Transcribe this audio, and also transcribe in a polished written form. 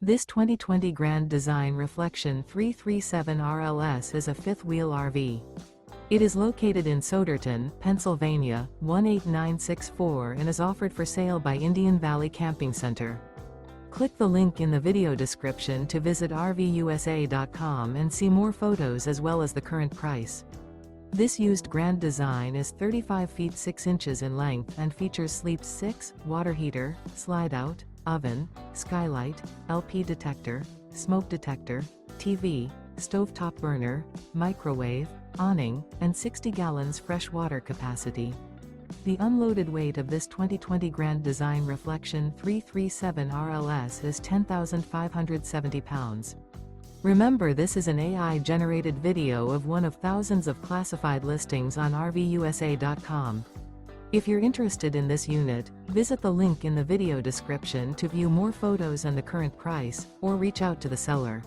This 2020 Grand Design Reflection 337 RLS is a fifth-wheel RV. It is located in Souderton, Pennsylvania, 18964 and is offered for sale by Indian Valley Camping Center. Click the link in the video description to visit RVUSA.com and see more photos as well as the current price. This used Grand Design is 35 feet 6 inches in length and features sleep 6, water heater, slide-out, oven, skylight, LP detector, smoke detector, TV, stovetop burner, microwave, awning, and 60 gallons fresh water capacity. The unloaded weight of this 2020 Grand Design Reflection 337 RLS is 10,570 pounds. Remember, this is an AI-generated video of one of thousands of classified listings on RVUSA.com. If you're interested in this unit, visit the link in the video description to view more photos and the current price, or reach out to the seller.